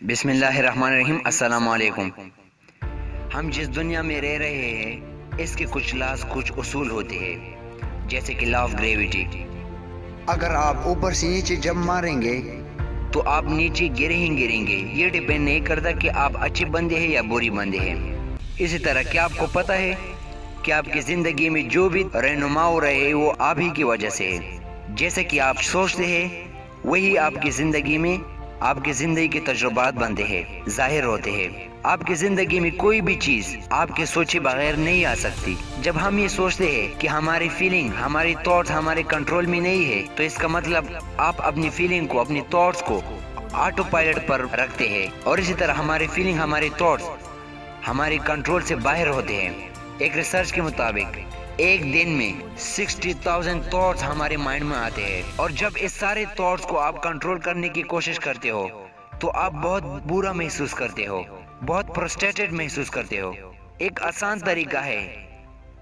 بسم اللہ الرحمن الرحیم۔ السلام علیکم۔ ہم جس دنیا میں رہ رہے ہیں اس کے کچھ لاز، کچھ اصول ہوتے ہیں، جیسے کہ لا آف گریویٹی۔ اگر آپ اوپر سے نیچے جب ماریں گے تو آپ نیچے گریں گے۔ یہ ڈیپینڈ نہیں کرتا کہ آپ اچھے بندے ہیں یا بری بندے ہیں۔ اسی طرح کیا آپ کو پتہ ہے کہ آپ کی زندگی میں جو بھی رہنما ہو رہے ہیں وہ آپ ہی کی وجہ سے ہے۔ جیسے کہ آپ سوچتے ہیں وہی آپ کی زندگی میں آپ کی زندگی کے تجربات بنتے ہیں، ظاہر ہوتے ہیں۔ آپ کی زندگی میں کوئی بھی چیز آپ کے سوچے بغیر نہیں آ سکتی۔ جب ہم یہ سوچتے ہیں کہ ہماری فیلنگ، ہماری تھاٹس ہمارے کنٹرول میں نہیں ہے، تو اس کا مطلب آپ اپنی فیلنگ کو، اپنی تھاٹس کو آٹو پائلٹ پر رکھتے ہیں، اور اسی طرح ہماری فیلنگ، ہمارے تھاٹس ہماری کنٹرول سے باہر ہوتے ہیں۔ ایک ریسرچ کے مطابق ایک دن میں 60,000 تھاٹس ہمارے مائنڈ میں آتے ہیں، اور جب اس سارے تھاٹس کو آپ کنٹرول کرنے کی کوشش کرتے ہو تو آپ بہت برا محسوس کرتے ہو، بہت فرسٹریٹڈ محسوس کرتے ہو۔ ایک آسان طریقہ ہے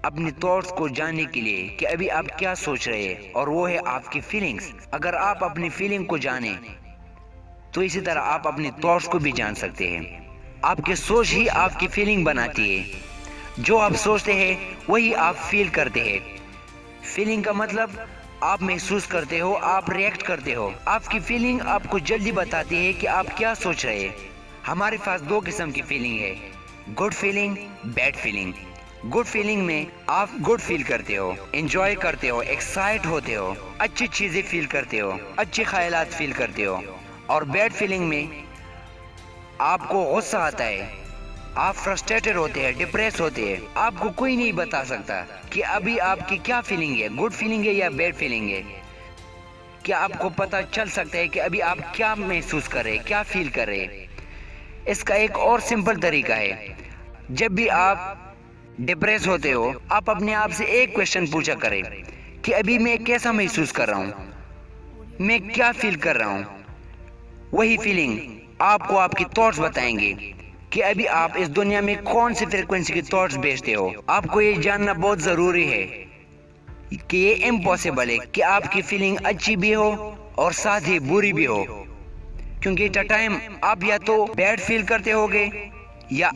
اپنی تھاٹس کو جاننے کے لیے کہ ابھی آپ کیا سوچ رہے ہیں، اور وہ ہے آپ کی فیلنگز۔ اگر آپ اپنی فیلنگ کو جانیں تو اسی طرح آپ اپنی تھاٹس کو بھی جان سکتے ہیں۔ آپ کی سوچ ہی آپ کی فیلنگ بناتی ہے۔ جو آپ سوچتے ہیں وہی آپ فیل کرتے ہیں۔ فیلنگ کا مطلب آپ محسوس کرتے ہو، آپ ریئیکٹ کرتے ہو۔ آپ کی فیلنگ آپ کو جلدی بتاتی ہے کہ آپ کیا سوچ رہے ہیں۔ ہمارے پاس دو قسم کی فیلنگ ہے، good feeling, bad feeling. Good feeling میں آپ گڈ فیل کرتے ہو، انجوائے کرتے ہو، ایکسائٹ ہوتے ہو، اچھی چیزیں فیل کرتے ہو، اچھے خیالات فیل کرتے ہو۔ اور بیڈ فیلنگ میں آپ کو غصہ آتا ہے، آپ فرسٹریٹڈ ہوتے ہیں، ڈپریس ہوتے ہیں۔ آپ کو کوئی نہیں بتا سکتا کہ ابھی آپ کی کیا فیلنگ ہے، گڈ فیلنگ ہے یا بیڈ فیلنگ ہے۔ کیا آپ کو پتا چل سکتا ہے کہ ابھی آپ کیا محسوس کر رہے ہیں، کیا فیل کر رہے ہیں؟ اس کا ایک اور سمپل طریقہ ہے، جب بھی آپ ڈپریس ہوتے ہو آپ اپنے آپ سے ایک کویسچن پوچھا کریں کہ ابھی میں کیسا محسوس کر رہا ہوں، میں کیا فیل کر رہا ہوں۔ وہی فیلنگ آپ کو آپ کی تھاٹس بتائیں گے کہ ابھی آپ اس دنیا میں کون سی فریکوینسی کی تھاٹس بھیجتے ہو۔ آپ کو یہ جاننا بہت ضروری ہے کہ یہ امپاسبل ہے کہ آپ کی فیلنگ اچھی بھی ہو اور ساتھ ہی بری بھی ہو، کیونکہ ایٹ اے ٹائم آپ یا تو بیڈ فیل کرتے ہوگے یا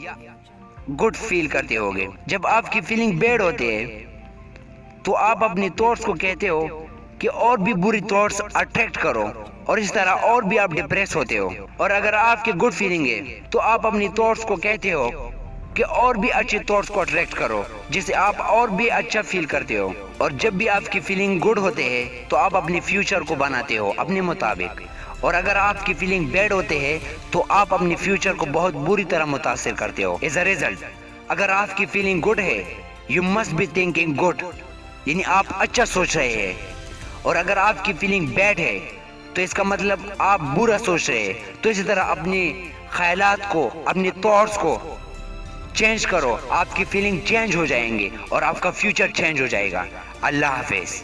گڈ فیل کرتے ہوگے۔ جب آپ کی فیلنگ بیڈ ہوتے ہے تو آپ اپنی تھاٹس کو کہتے ہو کہ اور بھی بری تھاٹس اٹریکٹ کرو، اور اس طرح اور بھی آپ ڈپریس ہوتے ہو۔ اور اگر آپ کی گڈ فیلنگ ہے تو آپ اپنی تھاٹس کو کہتے ہو کہ اور بھی اچھے تھاٹس کو اٹریکٹ کرو، جس سے آپ اور بھی اچھا فیل کرتے ہو۔ اور جب بھی آپ کی فیلنگ گڈ ہوتے ہیں تو آپ اپنی فیوچر کو بناتے ہو اپنے مطابق، اور اگر آپ کی فیلنگ بیڈ ہوتے ہیں تو آپ اپنی فیوچر کو بہت بری طرح متاثر کرتے ہو۔ ایز اے ریزلٹ اگر آپ کی فیلنگ گڈ ہے، you must be thinking good, یعنی آپ اچھا سوچ رہے ہیں۔ اور اگر آپ کی فیلنگ بیڈ ہے تو اس کا مطلب آپ برا سوچ رہے ہیں۔ تو اسی طرح اپنی خیالات کو، اپنی تھاٹس کو چینج کرو، آپ کی فیلنگ چینج ہو جائیں گے اور آپ کا فیوچر چینج ہو جائے گا۔ اللہ حافظ۔